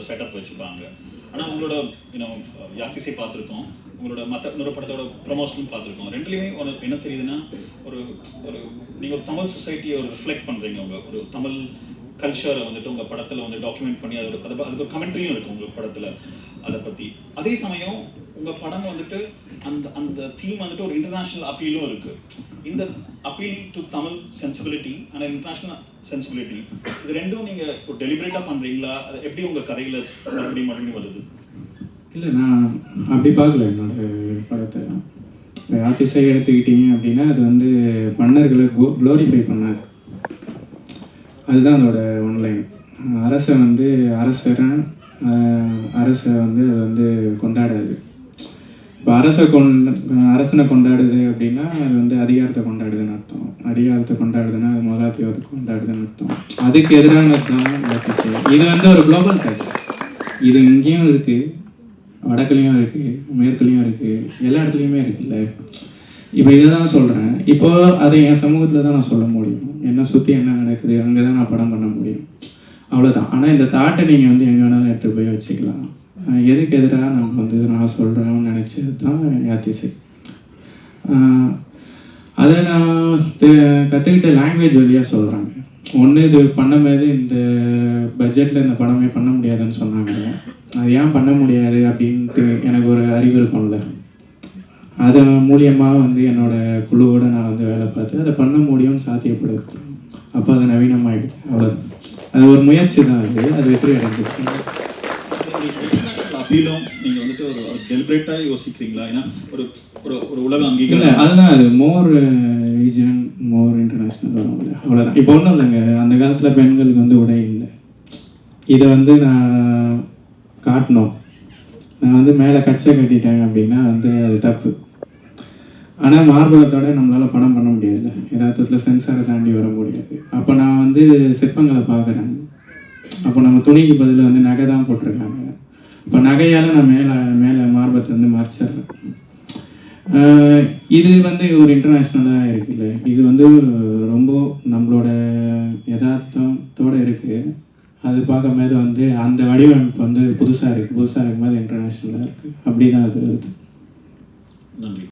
Setup வச்சுப்பாங்க. ஆனால் உங்களோட யாத்திசை பார்த்துருக்கோம், உங்களோட மற்ற இன்னொரு படத்தோட ப்ரொமோஷனும் பார்த்துருக்கோம். ரெண்டுலேயுமே என்ன தெரியுதுன்னா, ஒரு ஒரு நீங்கள் ஒரு தமிழ் சொசைட்டியை ஒரு ரிஃப்ளெக்ட் பண்ணுறீங்க. ஒரு தமிழ் கல்ச்சரை வந்துட்டு உங்கள் படத்தில் வந்து டாக்குமெண்ட் பண்ணி அதுக்கு ஒரு கமெண்ட்ரியும் இருக்குது உங்கள் படத்தில் அதை பற்றி. அதே சமயம் உங்கள் படம் வந்துட்டு அந்த தீம் வந்துட்டு ஒரு இன்டர்நேஷ்னல் அப்பீலும் இருக்குது. இந்த அப்பீல் டு தமிழ் சென்சிபிலிட்டி ஆனால் இன்டர்நேஷ்னல் சென்சிபிலிட்டி, இது ரெண்டும் நீங்கள் ஒரு டெலிபரேட்டாக பண்ணுறீங்களா? அது எப்படி உங்கள் கதையில் மறுபடியும் வருது? இல்லை, நான் அப்படி பார்க்கல என்னோட படத்தை. யாத்திசை எடுத்துக்கிட்டீங்க அப்படின்னா அது வந்து மன்னர்களை க்ளோரிஃபை பண்ணாது. அதுதான் அதோட ஒன்லைன். அரசை வந்து அரசை வந்து அது வந்து கொண்டாடாது. இப்போ அரசனை கொண்டாடுது அப்படின்னா அது வந்து அதிகாரத்தை கொண்டாடுதுன்னு அர்த்தம். அதிகாரத்தை கொண்டாடுதுன்னா அது முதலாளித்துவத்தை கொண்டாடுதுன்னு அர்த்தம். அதுக்கு எதிரானது தான் யாத்திசை. இது வந்து ஒரு குளோபல் கல்ச்சர். இது இங்கேயும் இருக்குது, வடக்குலேயும் இருக்குது, மேற்குலேயும் இருக்குது, எல்லா இடத்துலையுமே இருக்குல்ல. இப்போ இதை தான் சொல்கிறேன். இப்போது அதை என் சமூகத்தில் தான் நான் சொல்ல முடியும். என்னை சுற்றி என்ன நடக்குது அங்கே தான் நான் படம் பண்ண முடியும், அவ்வளோதான். ஆனால் இந்த தாட்டை நீங்கள் வந்து எங்கே வேணாலும் எடுத்துகிட்டு போய் வச்சுக்கலாம். எதுக்கு எதிராக நம்ம வந்து நான் சொல்கிறேன்னு நினச்சது தான் யாத்திசை. அதை நான் கற்றுக்கிட்ட லாங்குவேஜ் வழியாக சொல்கிறாங்க. ஒன்று, இது பண்ணும்போது இந்த பட்ஜெட்டில் இந்த படமே பண்ண முடியாதுன்னு சொன்னாங்க. அது ஏன் பண்ண முடியாது அப்படின்ட்டு எனக்கு ஒரு அறிவு இருக்கும்ல. அது மூலியமாக வந்து என்னோடய குழுவோடு நான் வந்து வேலை பார்த்து அதை பண்ண முடியும்னு சாத்தியப்படுது. அப்போ அது நவீனமாகிடுது, அவ்வளோதான். அது ஒரு முயற்சி தான். அது வெற்றி அடைஞ்சிருக்கு. அப்பீலும் நீங்கள் வந்துட்டு ஒரு டெலிபரேட்டாக யோசிக்கிறீங்களா? ஏன்னா ஒரு ஒரு உலக அங்கீகாரம் இல்லை, அதுதான். அது மோர் ரீஜன், மோர் இன்டர்நேஷ்னல் வரும்ல, அவ்வளோதான். இப்போ ஒன்றும் இல்லைங்க, அந்த காலத்தில் பெண்களுக்கு வந்து உடை இல்லை. இதை வந்து நான் காட்டணும். நான் வந்து மேலே கச்சை கட்டிட்டேன் அப்படின்னா வந்து அது தப்பு. ஆனால் மார்பகத்தோடு நம்மளால் படம் பண்ண முடியாது, யதார்த்தத்தில் சென்சாரை தாண்டி வர முடியாது. அப்போ நான் வந்து சிற்பங்களை பார்க்குறேன். அப்போ நம்ம துணிக்கு பதில் வந்து நகை தான் போட்டிருக்காங்க. இப்போ நகையால் நான் மேலே மார்பகத்தை வந்து மறைச்சிட்றேன். இது வந்து ஒரு இன்டர்நேஷ்னலாக இருக்குல்ல. இது வந்து ரொம்ப நம்மளோட யதார்த்தத்தோடு இருக்குது. அது பார்க்கும்போது வந்து அந்த வடிவமைப்பு வந்து புதுசாக இருக்கும்போது இன்டர்நேஷ்னலாக இருக்குது. அப்படி தான் அது வருது. நன்றி.